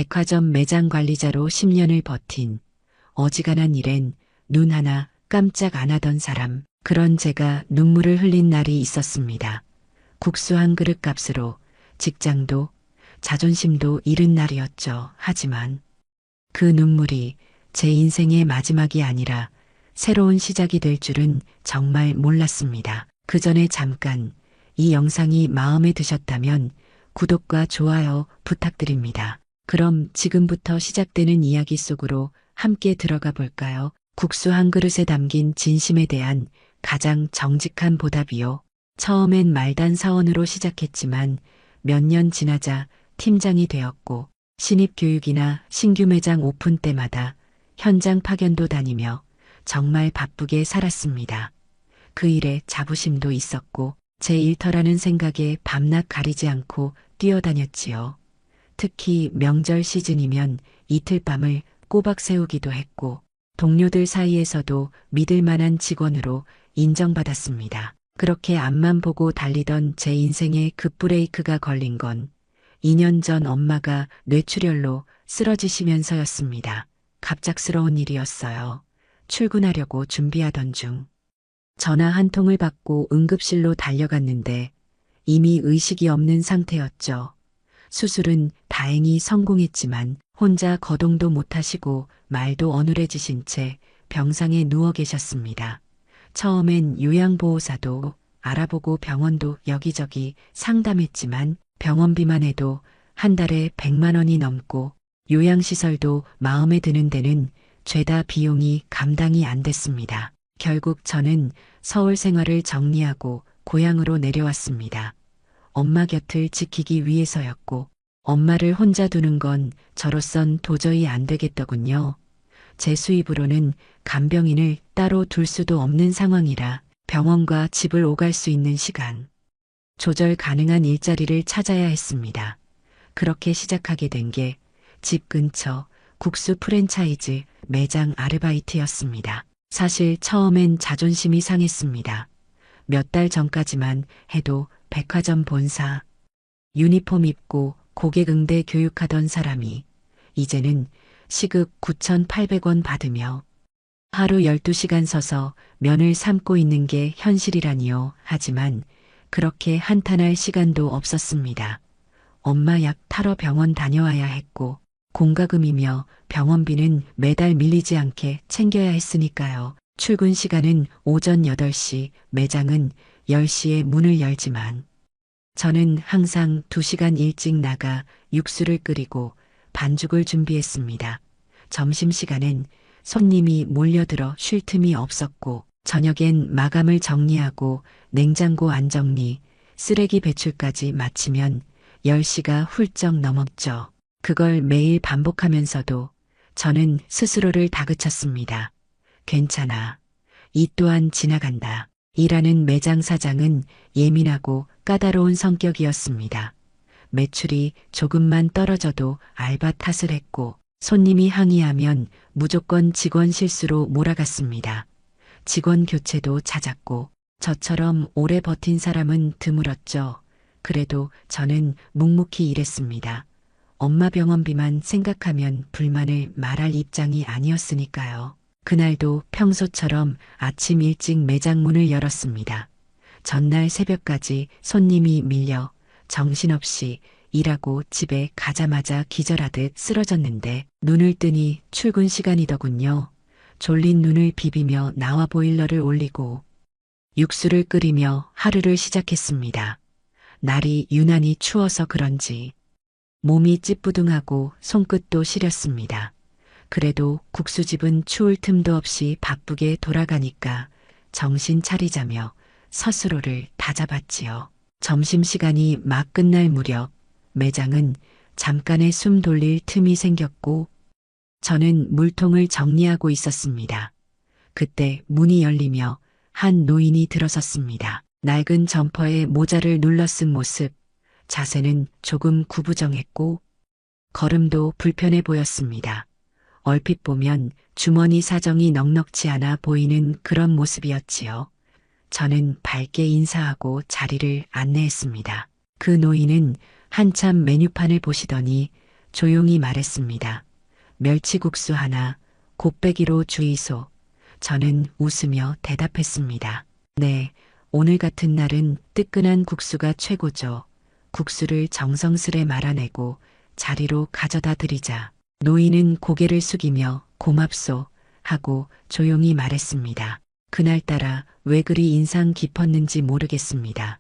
백화점 매장 관리자로 10년을 버틴 어지간한 일엔 눈 하나 깜짝 안 하던 사람. 그런 제가 눈물을 흘린 날이 있었습니다. 국수 한 그릇 값으로 직장도 자존심도 잃은 날이었죠. 하지만 그 눈물이 제 인생의 마지막이 아니라 새로운 시작이 될 줄은 정말 몰랐습니다. 그 전에 잠깐 이 영상이 마음에 드셨다면 구독과 좋아요 부탁드립니다. 그럼 지금부터 시작되는 이야기 속으로 함께 들어가 볼까요? 국수 한 그릇에 담긴 진심에 대한 가장 정직한 보답이요. 처음엔 말단 사원으로 시작했지만 몇 년 지나자 팀장이 되었고 신입 교육이나 신규 매장 오픈 때마다 현장 파견도 다니며 정말 바쁘게 살았습니다. 그 일에 자부심도 있었고 제 일터라는 생각에 밤낮 가리지 않고 뛰어다녔지요. 특히 명절 시즌이면 이틀 밤을 꼬박 세우기도 했고 동료들 사이에서도 믿을 만한 직원으로 인정받았습니다. 그렇게 앞만 보고 달리던 제 인생의 급브레이크가 걸린 건 2년 전 엄마가 뇌출혈로 쓰러지시면서였습니다. 갑작스러운 일이었어요. 출근하려고 준비하던 중 전화 한 통을 받고 응급실로 달려갔는데 이미 의식이 없는 상태였죠. 수술은 다행히 성공했지만 혼자 거동도 못하시고 말도 어눌해지신 채 병상에 누워 계셨습니다. 처음엔 요양보호사도 알아보고 병원도 여기저기 상담했지만 병원비만 해도 한 달에 100만 원이 넘고 요양시설도 마음에 드는 데는 죄다 비용이 감당이 안 됐습니다. 결국 저는 서울 생활을 정리하고 고향으로 내려왔습니다. 엄마 곁을 지키기 위해서였고 엄마를 혼자 두는 건 저로선 도저히 안 되겠더군요. 제 수입으로는 간병인을 따로 둘 수도 없는 상황이라 병원과 집을 오갈 수 있는 시간, 조절 가능한 일자리를 찾아야 했습니다. 그렇게 시작하게 된 게 집 근처 국수 프랜차이즈 매장 아르바이트였습니다. 사실 처음엔 자존심이 상했습니다. 몇 달 전까지만 해도 백화점 본사, 유니폼 입고 고객 응대 교육하던 사람이 이제는 시급 9,800원 받으며 하루 12시간 서서 면을 삶고 있는 게 현실이라니요. 하지만 그렇게 한탄할 시간도 없었습니다. 엄마 약 타러 병원 다녀와야 했고 공과금이며 병원비는 매달 밀리지 않게 챙겨야 했으니까요. 출근 시간은 오전 8시, 매장은 10시에 문을 열지만 저는 항상 2시간 일찍 나가 육수를 끓이고 반죽을 준비했습니다. 점심시간엔 손님이 몰려들어 쉴 틈이 없었고 저녁엔 마감을 정리하고 냉장고 안정리, 쓰레기 배출까지 마치면 10시가 훌쩍 넘었죠. 그걸 매일 반복하면서도 저는 스스로를 다그쳤습니다. 괜찮아. 이 또한 지나간다. 일하는 매장 사장은 예민하고 까다로운 성격이었습니다. 매출이 조금만 떨어져도 알바 탓을 했고 손님이 항의하면 무조건 직원 실수로 몰아갔습니다. 직원 교체도 잦았고 저처럼 오래 버틴 사람은 드물었죠. 그래도 저는 묵묵히 일했습니다. 엄마 병원비만 생각하면 불만을 말할 입장이 아니었으니까요. 그날도 평소처럼 아침 일찍 매장 문을 열었습니다. 전날 새벽까지 손님이 밀려 정신없이 일하고 집에 가자마자 기절하듯 쓰러졌는데 눈을 뜨니 출근 시간이더군요. 졸린 눈을 비비며 나와 보일러를 올리고 육수를 끓이며 하루를 시작했습니다. 날이 유난히 추워서 그런지 몸이 찌뿌둥하고 손끝도 시렸습니다. 그래도 국수집은 추울 틈도 없이 바쁘게 돌아가니까 정신 차리자며 스스로를 다잡았지요. 점심시간이 막 끝날 무렵 매장은 잠깐의 숨 돌릴 틈이 생겼고 저는 물통을 정리하고 있었습니다. 그때 문이 열리며 한 노인이 들어섰습니다. 낡은 점퍼에 모자를 눌러 쓴 모습, 자세는 조금 구부정했고 걸음도 불편해 보였습니다. 얼핏 보면 주머니 사정이 넉넉지 않아 보이는 그런 모습이었지요. 저는 밝게 인사하고 자리를 안내했습니다. 그 노인은 한참 메뉴판을 보시더니 조용히 말했습니다. 멸치국수 하나, 곱빼기로 주이소. 저는 웃으며 대답했습니다. 네, 오늘 같은 날은 뜨끈한 국수가 최고죠. 국수를 정성스레 말아내고 자리로 가져다 드리자. 노인은 고개를 숙이며 고맙소 하고 조용히 말했습니다. 그날따라 왜 그리 인상 깊었는지 모르겠습니다.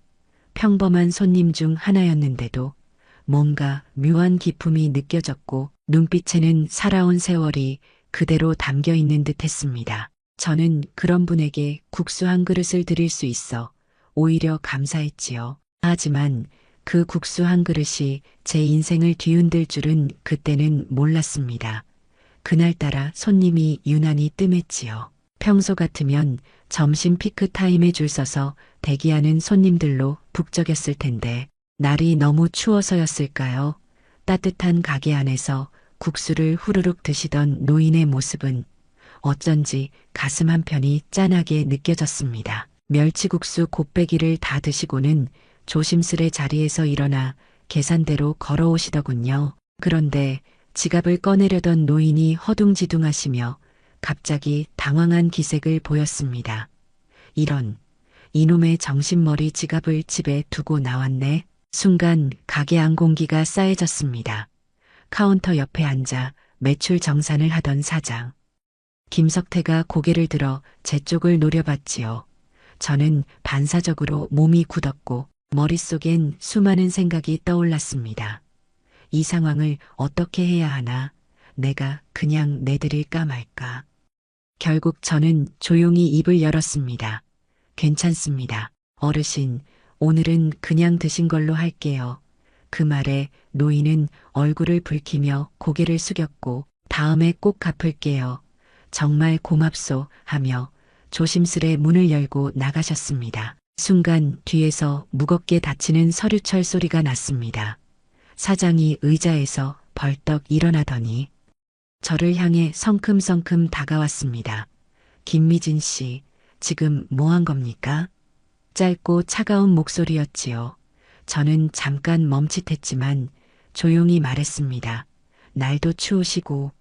평범한 손님 중 하나였는데도 뭔가 묘한 기품이 느껴졌고 눈빛에는 살아온 세월이 그대로 담겨 있는 듯 했습니다. 저는 그런 분에게 국수 한 그릇을 드릴 수 있어 오히려 감사했지요. 하지만 그 국수 한 그릇이 제 인생을 뒤흔들 줄은 그때는 몰랐습니다. 그날따라 손님이 유난히 뜸했지요. 평소 같으면 점심 피크 타임에 줄 서서 대기하는 손님들로 북적였을 텐데 날이 너무 추워서였을까요? 따뜻한 가게 안에서 국수를 후루룩 드시던 노인의 모습은 어쩐지 가슴 한편이 짠하게 느껴졌습니다. 멸치국수 곱빼기를 다 드시고는 조심스레 자리에서 일어나 계산대로 걸어오시더군요. 그런데 지갑을 꺼내려던 노인이 허둥지둥하시며 갑자기 당황한 기색을 보였습니다. 이런, 이놈의 정신머리 지갑을 집에 두고 나왔네. 순간 가게 안 공기가 싸해졌습니다. 카운터 옆에 앉아 매출 정산을 하던 사장. 김석태가 고개를 들어 제 쪽을 노려봤지요. 저는 반사적으로 몸이 굳었고 머릿속엔 수많은 생각이 떠올랐습니다. 이 상황을 어떻게 해야 하나? 내가 그냥 내드릴까 말까? 결국 저는 조용히 입을 열었습니다. 괜찮습니다. 어르신, 오늘은 그냥 드신 걸로 할게요. 그 말에 노인은 얼굴을 붉히며 고개를 숙였고 다음에 꼭 갚을게요. 정말 고맙소 하며 조심스레 문을 열고 나가셨습니다. 순간 뒤에서 무겁게 닫히는 서류철 소리가 났습니다. 사장이 의자에서 벌떡 일어나더니 저를 향해 성큼성큼 다가왔습니다. 김미진 씨, 지금 뭐 한 겁니까? 짧고 차가운 목소리였지요. 저는 잠깐 멈칫했지만 조용히 말했습니다. 날도 추우시고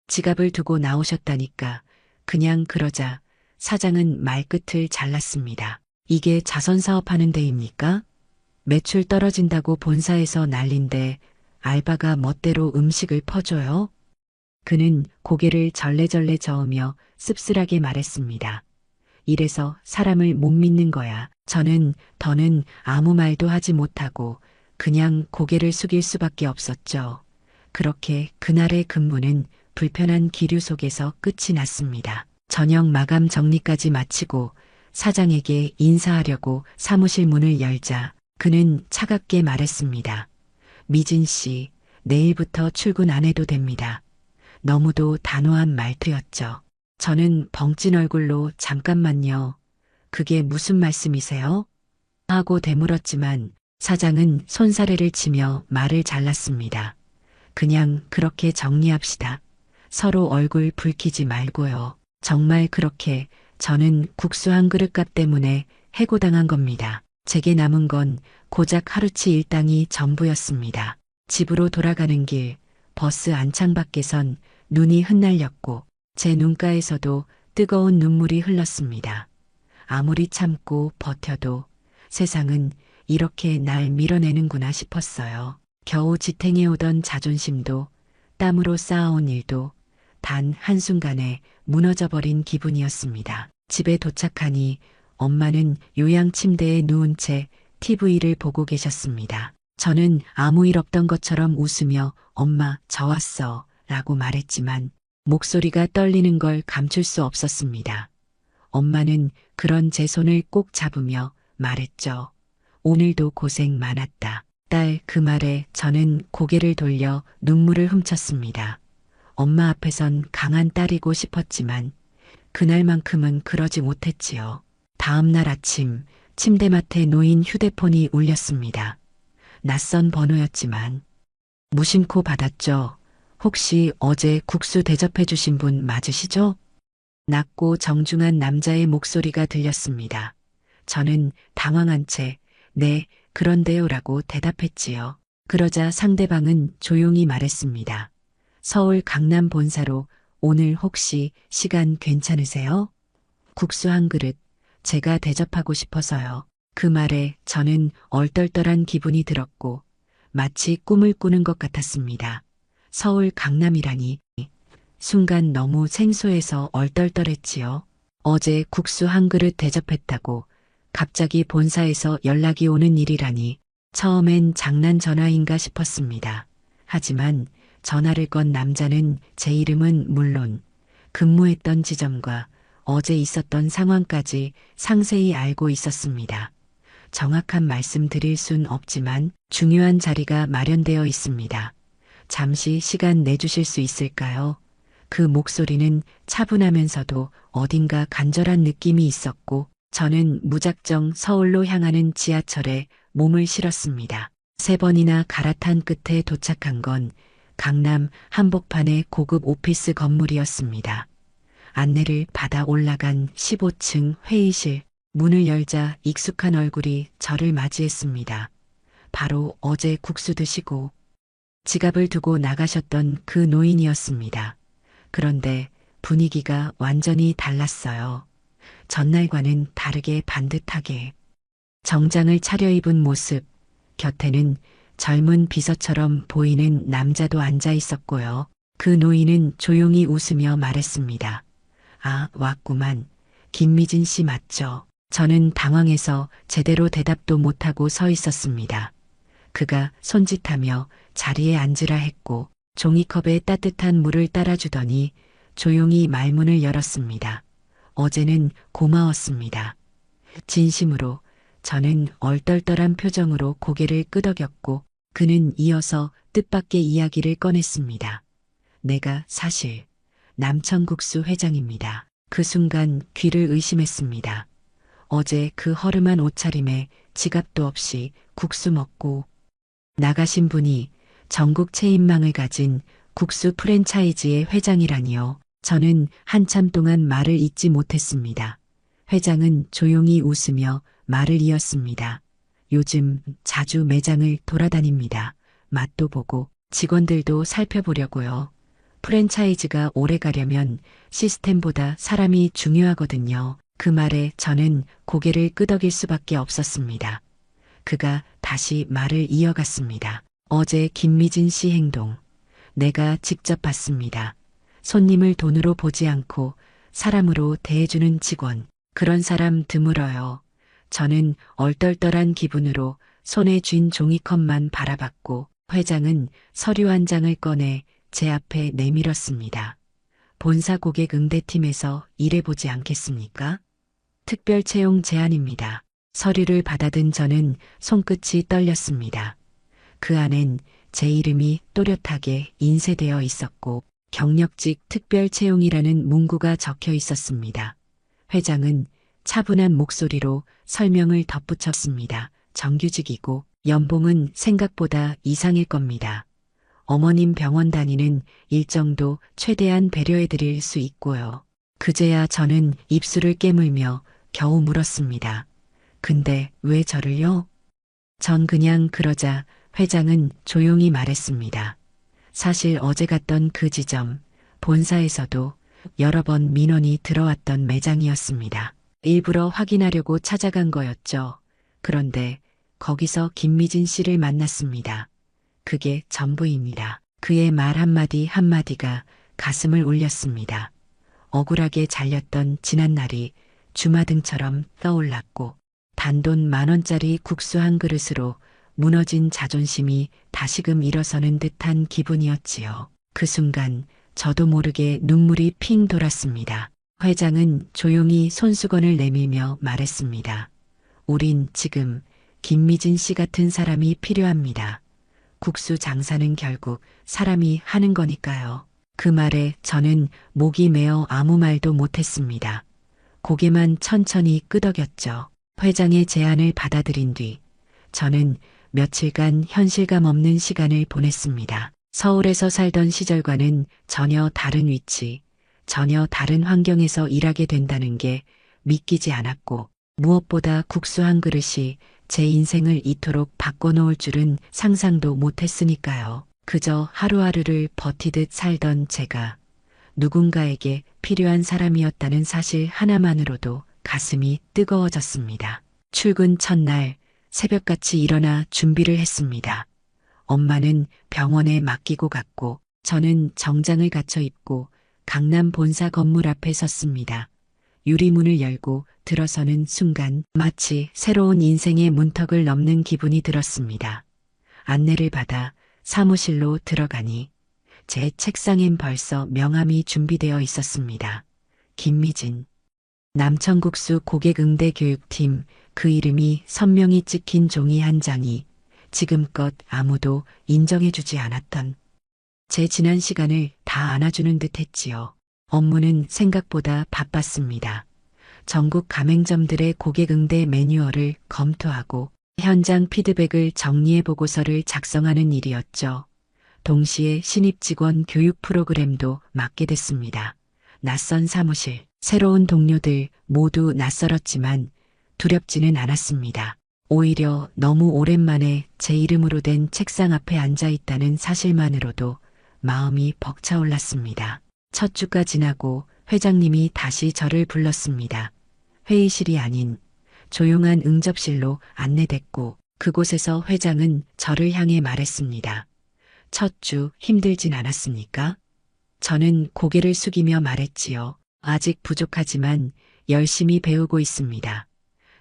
지갑을 두고 나오셨다니까. 그냥 그러자 사장은 말끝을 잘랐습니다. 이게 자선사업하는 데입니까? 매출 떨어진다고 본사에서 난린데 알바가 멋대로 음식을 퍼줘요? 그는 고개를 절레절레 저으며 씁쓸하게 말했습니다. 이래서 사람을 못 믿는 거야. 저는 더는 아무 말도 하지 못하고 그냥 고개를 숙일 수밖에 없었죠. 그렇게 그날의 근무는 불편한 기류 속에서 끝이 났습니다. 저녁 마감 정리까지 마치고 사장에게 인사하려고 사무실 문을 열자 그는 차갑게 말했습니다. 미진 씨, 내일부터 출근 안 해도 됩니다. 너무도 단호한 말투였죠. 저는 벙찐 얼굴로 잠깐만요. 그게 무슨 말씀이세요? 하고 되물었지만 사장은 손사래를 치며 말을 잘랐습니다. 그냥 그렇게 정리합시다. 서로 얼굴 붉히지 말고요. 정말 그렇게 저는 국수 한 그릇값 때문에 해고당한 겁니다. 제게 남은 건 고작 하루치 일당이 전부였습니다. 집으로 돌아가는 길 버스 안창 밖에선 눈이 흩날렸고 제 눈가에서도 뜨거운 눈물이 흘렀습니다. 아무리 참고 버텨도 세상은 이렇게 날 밀어내는구나 싶었어요. 겨우 지탱해오던 자존심도 땀으로 쌓아온 일도 단 한순간에 무너져버린 기분이었습니다. 집에 도착하니 엄마는 요양 침대에 누운 채 TV를 보고 계셨습니다. 저는 아무 일 없던 것처럼 웃으며 엄마, 저 왔어 라고 말했지만 목소리가 떨리는 걸 감출 수 없었습니다. 엄마는 그런 제 손을 꼭 잡으며 말했죠. 오늘도 고생 많았다. 딸, 그 말에 저는 고개를 돌려 눈물을 훔쳤습니다. 엄마 앞에선 강한 딸이고 싶었지만 그날만큼은 그러지 못했지요. 다음 날 아침 침대맡에 놓인 휴대폰이 울렸습니다. 낯선 번호였지만 무심코 받았죠. 혹시 어제 국수 대접해 주신 분 맞으시죠? 낮고 정중한 남자의 목소리가 들렸습니다. 저는 당황한 채 네, 그런데요라고 대답했지요. 그러자 상대방은 조용히 말했습니다. 서울 강남 본사로 오늘 혹시 시간 괜찮으세요? 국수 한 그릇 제가 대접하고 싶어서요. 그 말에 저는 얼떨떨한 기분이 들었고 마치 꿈을 꾸는 것 같았습니다. 서울 강남이라니 순간 너무 생소해서 얼떨떨했지요. 어제 국수 한 그릇 대접했다고 갑자기 본사에서 연락이 오는 일이라니 처음엔 장난 전화인가 싶었습니다. 하지만 전화를 건 남자는 제 이름은 물론 근무했던 지점과 어제 있었던 상황까지 상세히 알고 있었습니다. 정확한 말씀 드릴 순 없지만 중요한 자리가 마련되어 있습니다. 잠시 시간 내주실 수 있을까요? 그 목소리는 차분하면서도 어딘가 간절한 느낌이 있었고 저는 무작정 서울로 향하는 지하철에 몸을 실었습니다. 3번이나 갈아탄 끝에 도착한 건 강남 한복판의 고급 오피스 건물이었습니다. 안내를 받아 올라간 15층 회의실. 문을 열자 익숙한 얼굴이 저를 맞이했습니다. 바로 어제 국수 드시고 지갑을 두고 나가셨던 그 노인이었습니다. 그런데 분위기가 완전히 달랐어요. 전날과는 다르게 반듯하게. 정장을 차려입은 모습, 곁에는 젊은 비서처럼 보이는 남자도 앉아 있었고요. 그 노인은 조용히 웃으며 말했습니다. 아, 왔구만. 김미진 씨 맞죠? 저는 당황해서 제대로 대답도 못하고 서 있었습니다. 그가 손짓하며 자리에 앉으라 했고 종이컵에 따뜻한 물을 따라주더니 조용히 말문을 열었습니다. 어제는 고마웠습니다. 진심으로. 저는 얼떨떨한 표정으로 고개를 끄덕였고 그는 이어서 뜻밖의 이야기를 꺼냈습니다. 내가 사실 남천국수 회장입니다. 그 순간 귀를 의심했습니다. 어제 그 허름한 옷차림에 지갑도 없이 국수 먹고 나가신 분이 전국 체인망을 가진 국수 프랜차이즈의 회장이라니요. 저는 한참 동안 말을 잇지 못했습니다. 회장은 조용히 웃으며 말을 이었습니다. 요즘 자주 매장을 돌아다닙니다. 맛도 보고 직원들도 살펴보려고요. 프랜차이즈가 오래 가려면 시스템보다 사람이 중요하거든요. 그 말에 저는 고개를 끄덕일 수밖에 없었습니다. 그가 다시 말을 이어갔습니다. 어제 김미진 씨 행동, 내가 직접 봤습니다. 손님을 돈으로 보지 않고 사람으로 대해주는 직원, 그런 사람 드물어요. 저는 얼떨떨한 기분으로 손에 쥔 종이컵만 바라봤고 회장은 서류 한 장을 꺼내 제 앞에 내밀었습니다. 본사 고객 응대팀에서 일해보지 않겠습니까? 특별 채용 제안입니다. 서류를 받아든 저는 손끝이 떨렸습니다. 그 안엔 제 이름이 또렷하게 인쇄되어 있었고 경력직 특별 채용이라는 문구가 적혀 있었습니다. 회장은 차분한 목소리로 설명을 덧붙였습니다. 정규직이고 연봉은 생각보다 이상일 겁니다. 어머님 병원 다니는 일정도 최대한 배려해드릴 수 있고요. 그제야 저는 입술을 깨물며 겨우 물었습니다. 근데 왜 저를요? 전 그냥 그러자 회장은 조용히 말했습니다. 사실 어제 갔던 그 지점, 본사에서도 여러 번 민원이 들어왔던 매장이었습니다. 일부러 확인하려고 찾아간 거였죠. 그런데 거기서 김미진 씨를 만났습니다. 그게 전부입니다. 그의 말 한마디 한마디가 가슴을 울렸습니다. 억울하게 잘렸던 지난날이 주마등처럼 떠올랐고 단돈 10,000원짜리 국수 한 그릇으로 무너진 자존심이 다시금 일어서는 듯한 기분이었지요. 그 순간 저도 모르게 눈물이 핑 돌았습니다. 회장은 조용히 손수건을 내밀며 말했습니다. 우린 지금 김미진 씨 같은 사람이 필요합니다. 국수 장사는 결국 사람이 하는 거니까요. 그 말에 저는 목이 메어 아무 말도 못했습니다. 고개만 천천히 끄덕였죠. 회장의 제안을 받아들인 뒤 저는 며칠간 현실감 없는 시간을 보냈습니다. 서울에서 살던 시절과는 전혀 다른 위치, 전혀 다른 환경에서 일하게 된다는 게 믿기지 않았고 무엇보다 국수 한 그릇이 제 인생을 이토록 바꿔놓을 줄은 상상도 못했으니까요. 그저 하루하루를 버티듯 살던 제가 누군가에게 필요한 사람이었다는 사실 하나만으로도 가슴이 뜨거워졌습니다. 출근 첫날 새벽같이 일어나 준비를 했습니다. 엄마는 병원에 맡기고 갔고 저는 정장을 갖춰 입고 강남 본사 건물 앞에 섰습니다. 유리문을 열고 들어서는 순간 마치 새로운 인생의 문턱을 넘는 기분이 들었습니다. 안내를 받아 사무실로 들어가니 제 책상엔 벌써 명함이 준비되어 있었습니다. 김미진. 남천국수 고객응대 교육팀, 그 이름이 선명히 찍힌 종이 한 장이 지금껏 아무도 인정해주지 않았던 제 지난 시간을 다 안아주는 듯 했지요. 업무는 생각보다 바빴습니다. 전국 가맹점들의 고객응대 매뉴얼을 검토하고 현장 피드백을 정리해 보고서를 작성하는 일이었죠. 동시에 신입 직원 교육 프로그램도 맡게 됐습니다. 낯선 사무실, 새로운 동료들 모두 낯설었지만 두렵지는 않았습니다. 오히려 너무 오랜만에 제 이름으로 된 책상 앞에 앉아 있다는 사실만으로도 마음이 벅차올랐습니다. 첫 주가 지나고 회장님이 다시 저를 불렀습니다. 회의실이 아닌 조용한 응접실로 안내됐고 그곳에서 회장은 저를 향해 말했습니다. 첫 주 힘들진 않았습니까? 저는 고개를 숙이며 말했지요. 아직 부족하지만 열심히 배우고 있습니다.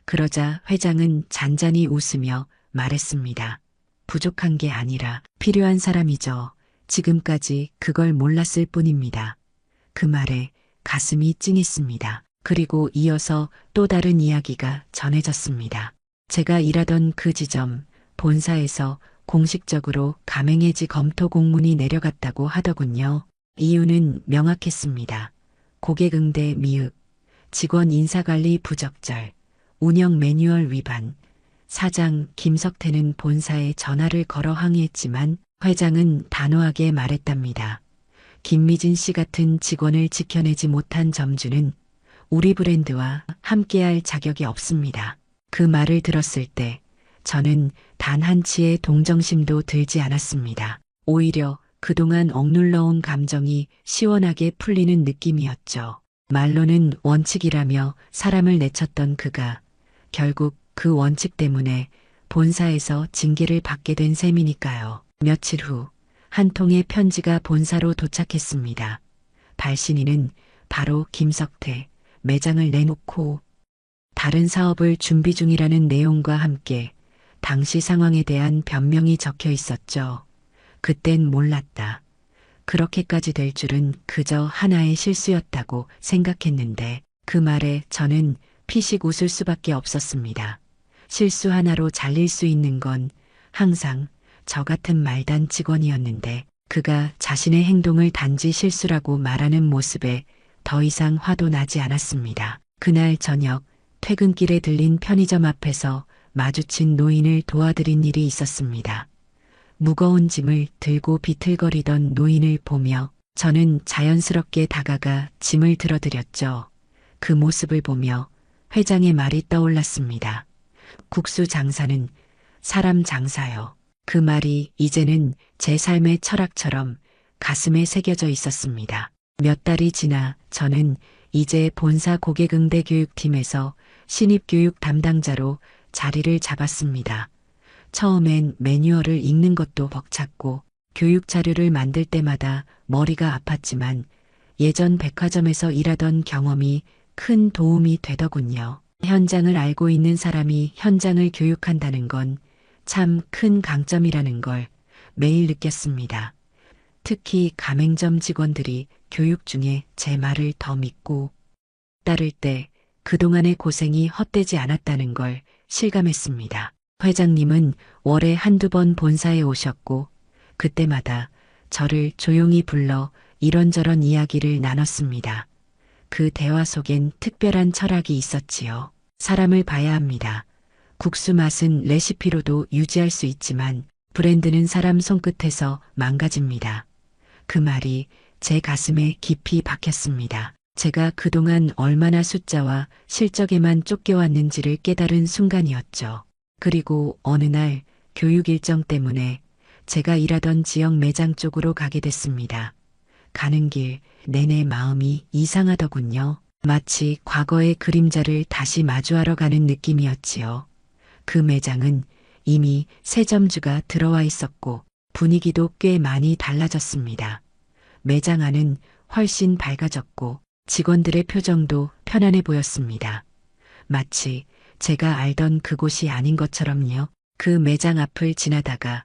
그러자 회장은 잔잔히 웃으며 말했습니다. 부족한 게 아니라 필요한 사람이죠. 지금까지 그걸 몰랐을 뿐입니다. 그 말에 가슴이 찡했습니다. 그리고 이어서 또 다른 이야기가 전해졌습니다. 제가 일하던 그 지점, 본사에서 공식적으로 가맹해지 검토 공문이 내려갔다고 하더군요. 이유는 명확했습니다. 고객응대 미흡, 직원 인사관리 부적절, 운영 매뉴얼 위반. 사장 김석태는 본사에 전화를 걸어 항의했지만 회장은 단호하게 말했답니다. 김미진 씨 같은 직원을 지켜내지 못한 점주는 우리 브랜드와 함께할 자격이 없습니다. 그 말을 들었을 때 저는 단 한치의 동정심도 들지 않았습니다. 오히려 그동안 억눌러온 감정이 시원하게 풀리는 느낌이었죠. 말로는 원칙이라며 사람을 내쳤던 그가 결국 그 원칙 때문에 본사에서 징계를 받게 된 셈이니까요. 며칠 후 한 통의 편지가 본사로 도착했습니다. 발신인은 바로 김석태. 매장을 내놓고 다른 사업을 준비 중이라는 내용과 함께 당시 상황에 대한 변명이 적혀 있었죠. 그땐 몰랐다. 그렇게까지 될 줄은 그저 하나의 실수였다고 생각했는데 그 말에 저는 피식 웃을 수밖에 없었습니다. 실수 하나로 잘릴 수 있는 건 항상 저 같은 말단 직원이었는데 그가 자신의 행동을 단지 실수라고 말하는 모습에 더 이상 화도 나지 않았습니다. 그날 저녁 퇴근길에 들린 편의점 앞에서 마주친 노인을 도와드린 일이 있었습니다. 무거운 짐을 들고 비틀거리던 노인을 보며 저는 자연스럽게 다가가 짐을 들어드렸죠. 그 모습을 보며 회장의 말이 떠올랐습니다. 국수 장사는 사람 장사요. 그 말이 이제는 제 삶의 철학처럼 가슴에 새겨져 있었습니다. 몇 달이 지나 저는 이제 본사 고객응대 교육팀에서 신입교육 담당자로 자리를 잡았습니다. 처음엔 매뉴얼을 읽는 것도 벅찼고 교육 자료를 만들 때마다 머리가 아팠지만 예전 백화점에서 일하던 경험이 큰 도움이 되더군요. 현장을 알고 있는 사람이 현장을 교육한다는 건 참 큰 강점이라는 걸 매일 느꼈습니다. 특히 가맹점 직원들이 교육 중에 제 말을 더 믿고 따를 때 그동안의 고생이 헛되지 않았다는 걸 실감했습니다. 회장님은 월에 한두 번 본사에 오셨고 그때마다 저를 조용히 불러 이런저런 이야기를 나눴습니다. 그 대화 속엔 특별한 철학이 있었지요. 사람을 봐야 합니다. 국수 맛은 레시피로도 유지할 수 있지만 브랜드는 사람 손끝에서 망가집니다. 그 말이 제 가슴에 깊이 박혔습니다. 제가 그동안 얼마나 숫자와 실적에만 쫓겨왔는지를 깨달은 순간이었죠. 그리고 어느 날 교육 일정 때문에 제가 일하던 지역 매장 쪽으로 가게 됐습니다. 가는 길 내내 마음이 이상하더군요. 마치 과거의 그림자를 다시 마주하러 가는 느낌이었지요. 그 매장은 이미 새 점주가 들어와 있었고 분위기도 꽤 많이 달라졌습니다. 매장 안은 훨씬 밝아졌고 직원들의 표정도 편안해 보였습니다. 마치 제가 알던 그곳이 아닌 것처럼요. 그 매장 앞을 지나다가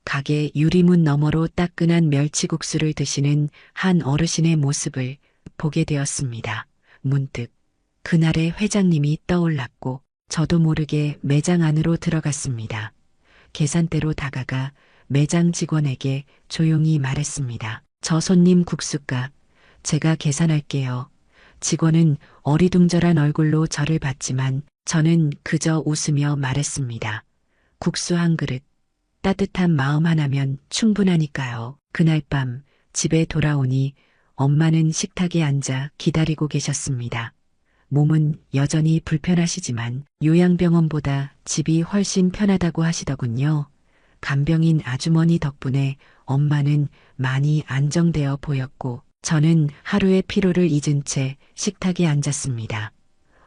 가게 유리문 너머로 따끈한 멸치국수를 드시는 한 어르신의 모습을 보게 되었습니다. 문득 그날의 회장님이 떠올랐고 저도 모르게 매장 안으로 들어갔습니다. 계산대로 다가가 매장 직원에게 조용히 말했습니다. 저 손님 국수값 제가 계산할게요. 직원은 어리둥절한 얼굴로 저를 봤지만 저는 그저 웃으며 말했습니다. 국수 한 그릇, 따뜻한 마음 하나면 충분하니까요. 그날 밤 집에 돌아오니 엄마는 식탁에 앉아 기다리고 계셨습니다. 몸은 여전히 불편하시지만 요양병원보다 집이 훨씬 편하다고 하시더군요. 간병인 아주머니 덕분에 엄마는 많이 안정되어 보였고 저는 하루의 피로를 잊은 채 식탁에 앉았습니다.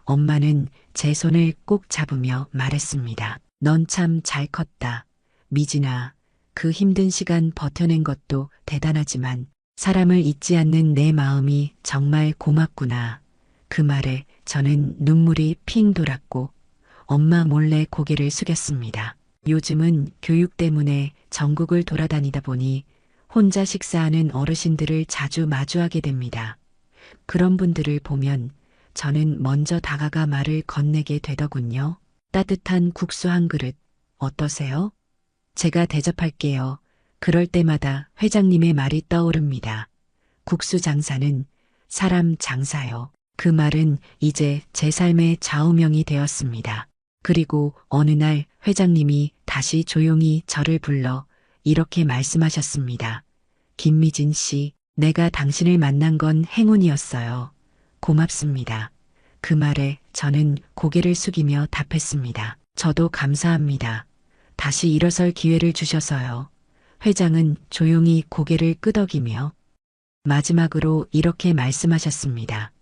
엄마는 제 손을 꼭 잡으며 말했습니다. 넌 참 잘 컸다. 미진아, 그 힘든 시간 버텨낸 것도 대단하지만 사람을 잊지 않는 내 마음이 정말 고맙구나. 그 말에 저는 눈물이 핑 돌았고 엄마 몰래 고개를 숙였습니다. 요즘은 교육 때문에 전국을 돌아다니다 보니 혼자 식사하는 어르신들을 자주 마주하게 됩니다. 그런 분들을 보면 저는 먼저 다가가 말을 건네게 되더군요. 따뜻한 국수 한 그릇 어떠세요? 제가 대접할게요. 그럴 때마다 회장님의 말이 떠오릅니다. 국수 장사는 사람 장사요. 그 말은 이제 제 삶의 좌우명이 되었습니다. 그리고 어느 날 회장님이 다시 조용히 저를 불러 이렇게 말씀하셨습니다. 김미진 씨, 내가 당신을 만난 건 행운이었어요. 고맙습니다. 그 말에 저는 고개를 숙이며 답했습니다. 저도 감사합니다. 다시 일어설 기회를 주셔서요. 회장은 조용히 고개를 끄덕이며 마지막으로 이렇게 말씀하셨습니다.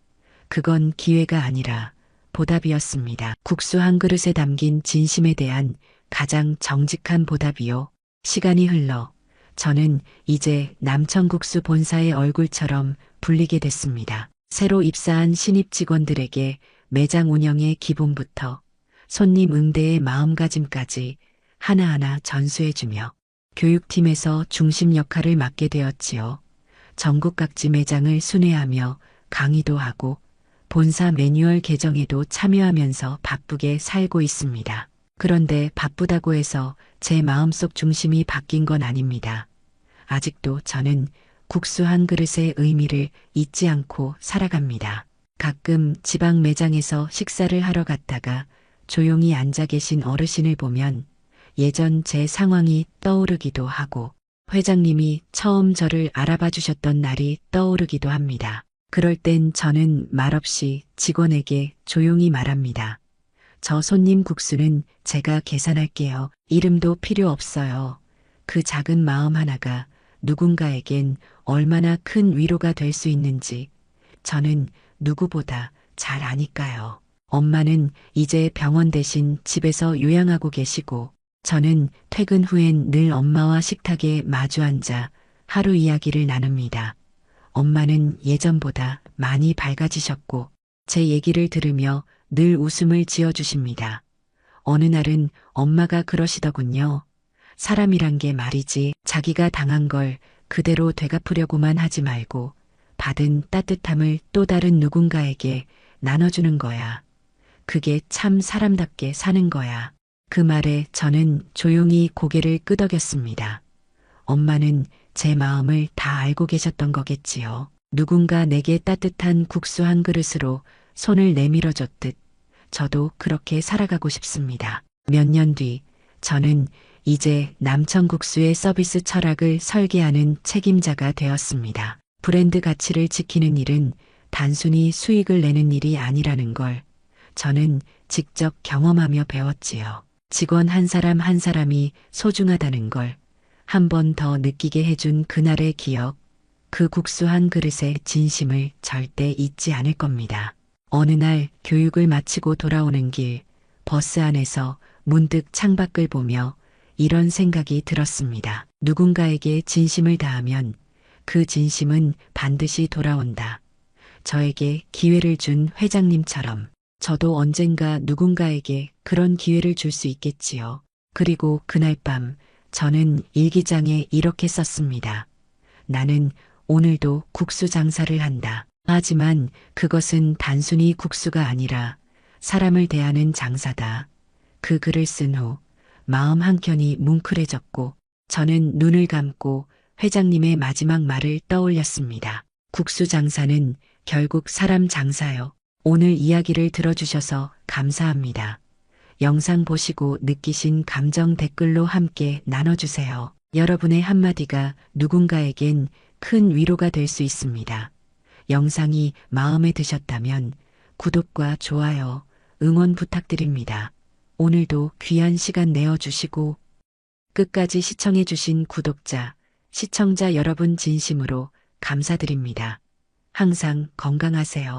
그건 기회가 아니라 보답이었습니다. 국수 한 그릇에 담긴 진심에 대한 가장 정직한 보답이요. 시간이 흘러 저는 이제 남천국수 본사의 얼굴처럼 불리게 됐습니다. 새로 입사한 신입 직원들에게 매장 운영의 기본부터 손님 응대의 마음가짐까지 하나하나 전수해주며 교육팀에서 중심 역할을 맡게 되었지요. 전국 각지 매장을 순회하며 강의도 하고 본사 매뉴얼 개정에도 참여하면서 바쁘게 살고 있습니다. 그런데 바쁘다고 해서 제 마음속 중심이 바뀐 건 아닙니다. 아직도 저는 국수 한 그릇의 의미를 잊지 않고 살아갑니다. 가끔 지방 매장에서 식사를 하러 갔다가 조용히 앉아 계신 어르신을 보면 예전 제 상황이 떠오르기도 하고 회장님이 처음 저를 알아봐 주셨던 날이 떠오르기도 합니다. 그럴 땐 저는 말없이 직원에게 조용히 말합니다. 저 손님 국수는 제가 계산할게요. 이름도 필요 없어요. 그 작은 마음 하나가 누군가에겐 얼마나 큰 위로가 될 수 있는지 저는 누구보다 잘 아니까요. 엄마는 이제 병원 대신 집에서 요양하고 계시고 저는 퇴근 후엔 늘 엄마와 식탁에 마주 앉아 하루 이야기를 나눕니다. 엄마는 예전보다 많이 밝아지셨고 제 얘기를 들으며 늘 웃음을 지어주십니다. 어느 날은 엄마가 그러시더군요. 사람이란 게 말이지 자기가 당한 걸 그대로 되갚으려고만 하지 말고 받은 따뜻함을 또 다른 누군가에게 나눠주는 거야. 그게 참 사람답게 사는 거야. 그 말에 저는 조용히 고개를 끄덕였습니다. 엄마는 제 마음을 다 알고 계셨던 거겠지요. 누군가 내게 따뜻한 국수 한 그릇으로 손을 내밀어 줬듯 저도 그렇게 살아가고 싶습니다. 몇 년 뒤 저는 이제 남천국수의 서비스 철학을 설계하는 책임자가 되었습니다. 브랜드 가치를 지키는 일은 단순히 수익을 내는 일이 아니라는 걸 저는 직접 경험하며 배웠지요. 직원 한 사람 한 사람이 소중하다는 걸 한 번 더 느끼게 해준 그날의 기억, 그 국수 한 그릇의 진심을 절대 잊지 않을 겁니다. 어느 날 교육을 마치고 돌아오는 길, 버스 안에서 문득 창밖을 보며 이런 생각이 들었습니다. 누군가에게 진심을 다하면 그 진심은 반드시 돌아온다. 저에게 기회를 준 회장님처럼 저도 언젠가 누군가에게 그런 기회를 줄 수 있겠지요. 그리고 그날 밤 저는 일기장에 이렇게 썼습니다. 나는 오늘도 국수 장사를 한다. 하지만 그것은 단순히 국수가 아니라 사람을 대하는 장사다. 그 글을 쓴 후 마음 한켠이 뭉클해졌고 저는 눈을 감고 회장님의 마지막 말을 떠올렸습니다. 국수 장사는 결국 사람 장사요. 오늘 이야기를 들어주셔서 감사합니다. 영상 보시고 느끼신 감정 댓글로 함께 나눠주세요. 여러분의 한마디가 누군가에겐 큰 위로가 될 수 있습니다. 영상이 마음에 드셨다면 구독과 좋아요, 응원 부탁드립니다. 오늘도 귀한 시간 내어주시고 끝까지 시청해주신 구독자, 시청자 여러분 진심으로 감사드립니다. 항상 건강하세요.